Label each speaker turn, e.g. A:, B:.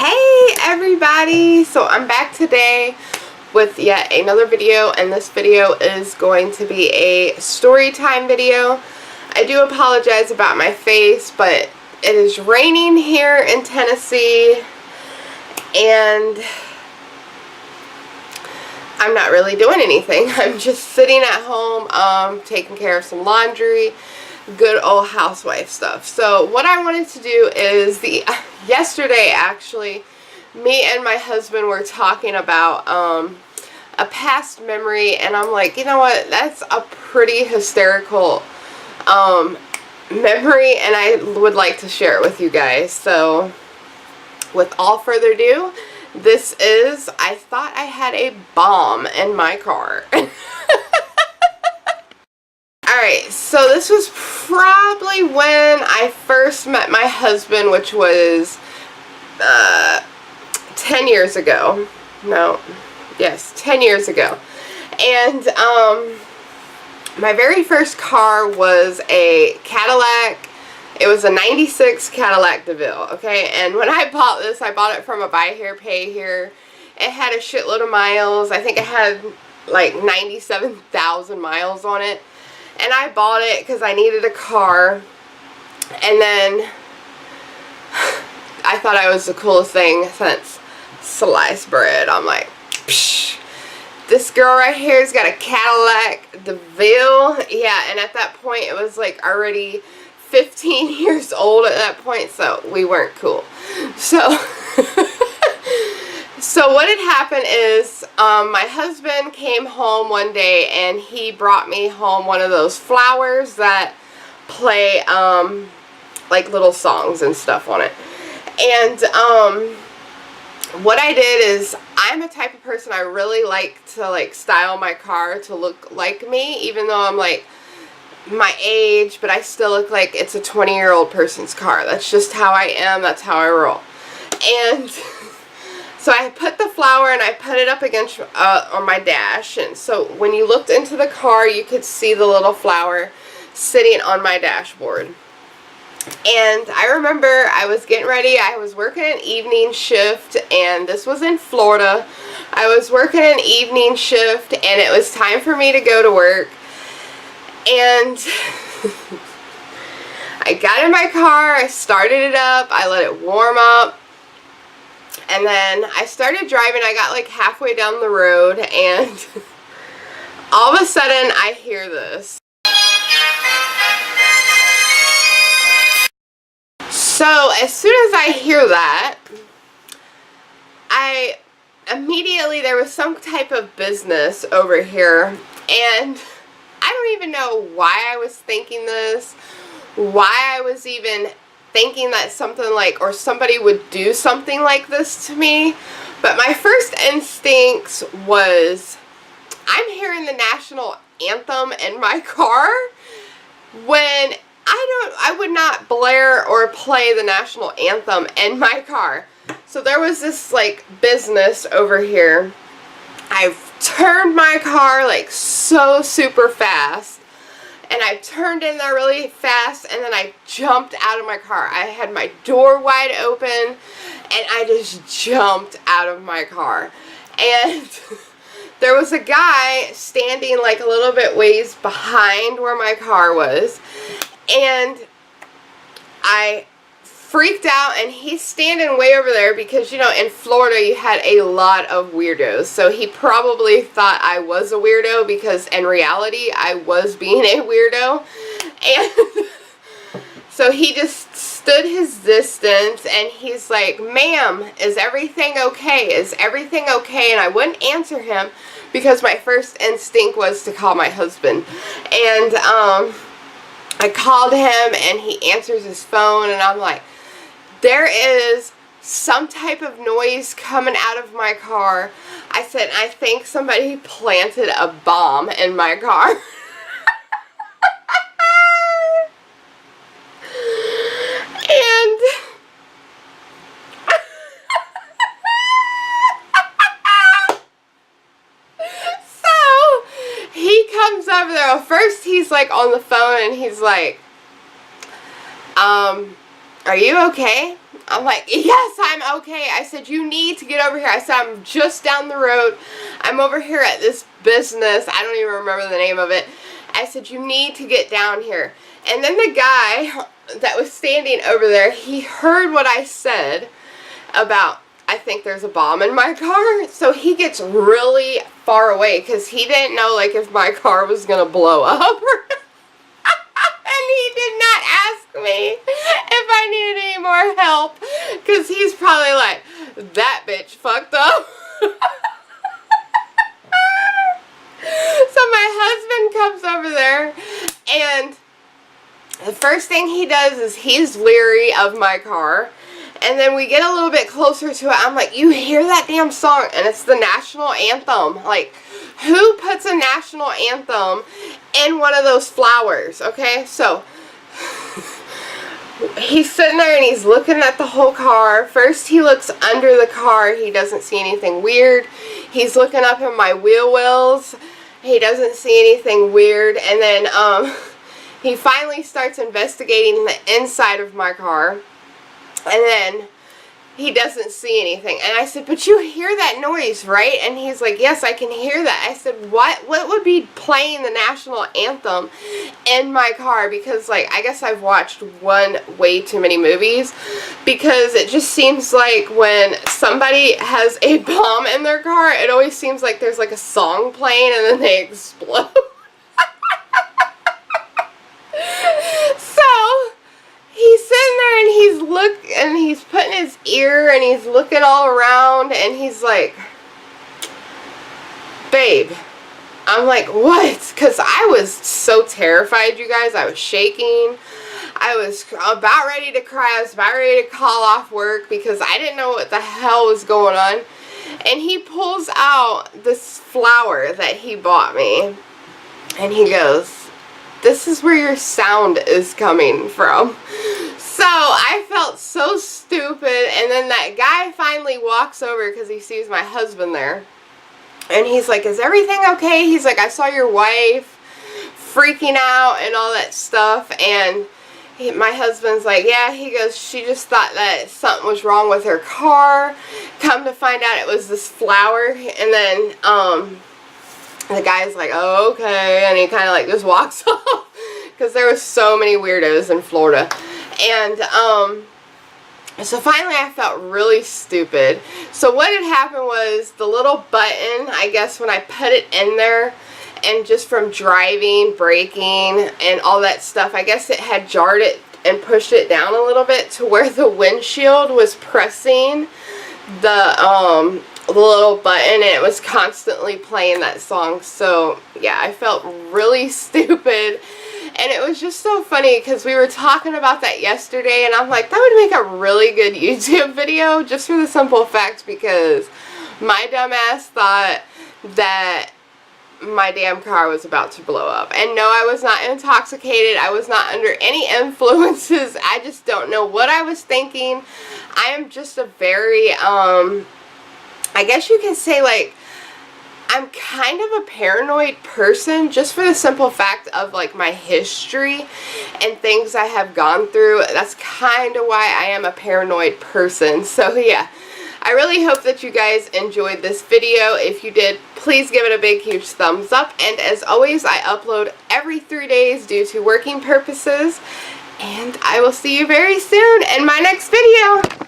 A: Hey everybody, so I'm back today with yet another video, and this video is going to be a story time video. I do apologize about my face, but it is raining here in Tennessee and I'm not really doing anything. I'm just sitting at home taking care of some laundry, good old housewife stuff. So what I wanted to do is yesterday actually, me and my husband were talking about a past memory, and I'm like, you know what, that's a pretty hysterical memory, and I would like to share it with you guys. So with all further ado, this is, I thought I had a bomb in my car. Alright, so this was probably when I first met my husband, which was 10 years ago. No, yes, 10 years ago. And my very first car was a Cadillac. It was a 96 Cadillac DeVille, okay? And when I bought this, I bought it from a buy here, pay here. It had a shitload of miles. I think it had like 97,000 miles on it. And I bought it because I needed a car. And then I thought I was the coolest thing since sliced bread. I'm like, psh, this girl right here has got a Cadillac DeVille. Yeah, and at that point it was like already 15 years old at that point, so we weren't cool. So so what had happened is my husband came home one day and he brought me home one of those flowers that play like little songs and stuff on it. And what I did is, I'm a type of person, I really like to like style my car to look like me, even though I'm like my age, but I still look like it's a 20-year-old person's car. That's just how I am. That's how I roll. And so I put the flower and I put it up against on my dash, and so when you looked into the car you could see the little flower sitting on my dashboard. And I remember I was getting ready. I was working an evening shift, and this was in Florida. I was working an evening shift and it was time for me to go to work. And I got in my car, I started it up, I let it warm up, and then I started driving. I got like halfway down the road, and all of a sudden I hear this. So as soon as I hear that, immediately there was some type of business over here, and I don't even know why I was thinking this, why I was even thinking that something like, or somebody would do something like this to me, but my first instincts was, I'm hearing the national anthem in my car when I would not blare or play the national anthem in my car. So there was this like business over here. I turned my car like so super fast, and I turned in there really fast, and then I jumped out of my car. I had my door wide open and I just jumped out of my car, and there was a guy standing like a little bit ways behind where my car was, and I freaked out, and he's standing way over there because, you know, in Florida you had a lot of weirdos, so he probably thought I was a weirdo, because in reality I was being a weirdo. And so he just stood his distance and he's like, "Ma'am, is everything okay? Is everything okay?" And I wouldn't answer him because my first instinct was to call my husband. And I called him and he answers his phone, and I'm like, there is some type of noise coming out of my car. I said, I think somebody planted a bomb in my car. And so he comes over there. Well, first he's like on the phone and he's like, are you okay? I'm like, yes, I'm okay. I said, you need to get over here. I said, I'm just down the road. I'm over here at this business. I don't even remember the name of it. I said, you need to get down here. And then the guy that was standing over there, he heard what I said about, I think there's a bomb in my car. So he gets really far away because he didn't know, like, if my car was going to blow up. And he did not ask me if I needed any more help, because he's probably like, that bitch fucked up. So my husband comes over there, and the first thing he does is he's leery of my car. And then we get a little bit closer to it. I'm like, you hear that damn song? And it's the national anthem. Like, who puts a national anthem in one of those flowers? Okay, so he's sitting there and he's looking at the whole car. First he looks under the car. He doesn't see anything weird. He's looking up in my wheel wells. He doesn't see anything weird. And then he finally starts investigating the inside of my car. And then he doesn't see anything. And I said, but you hear that noise, right? And he's like, yes, I can hear that. I said, what would be playing the national anthem in my car? Because, like, I guess I've watched one way too many movies. Because it just seems like when somebody has a bomb in their car, it always seems like there's, like, a song playing and then they explode. He's sitting there and he's putting his ear and he's looking all around and he's like, babe. I'm like, what? Because I was so terrified, you guys. I was shaking. I was about ready to cry. I was about ready to call off work because I didn't know what the hell was going on. And he pulls out this flower that he bought me. And he goes, this is where your sound is coming from. So I felt so stupid, and then that guy finally walks over because he sees my husband there. And he's like, is everything okay? He's like, I saw your wife freaking out and all that stuff. And my husband's like, yeah. He goes, she just thought that something was wrong with her car. Come to find out it was this flower. And then the guy's like, oh, okay. And he kind of like just walks off because there was so many weirdos in Florida. And so finally I felt really stupid. So what had happened was the little button, I guess when I put it in there, and just from driving, braking, and all that stuff, I guess it had jarred it and pushed it down a little bit to where the windshield was pressing the little button, and it was constantly playing that song. So yeah, I felt really stupid. And it was just so funny because we were talking about that yesterday, and I'm like, that would make a really good YouTube video, just for the simple fact because my dumbass thought that my damn car was about to blow up. And no, I was not intoxicated. I was not under any influences. I just don't know what I was thinking. I am just a very, I guess you can say, like, I'm kind of a paranoid person, just for the simple fact of, like, my history and things I have gone through. That's kind of why I am a paranoid person. So yeah, I really hope that you guys enjoyed this video. If you did, please give it a big huge thumbs up. And as always, I upload every 3 days due to working purposes. And I will see you very soon in my next video.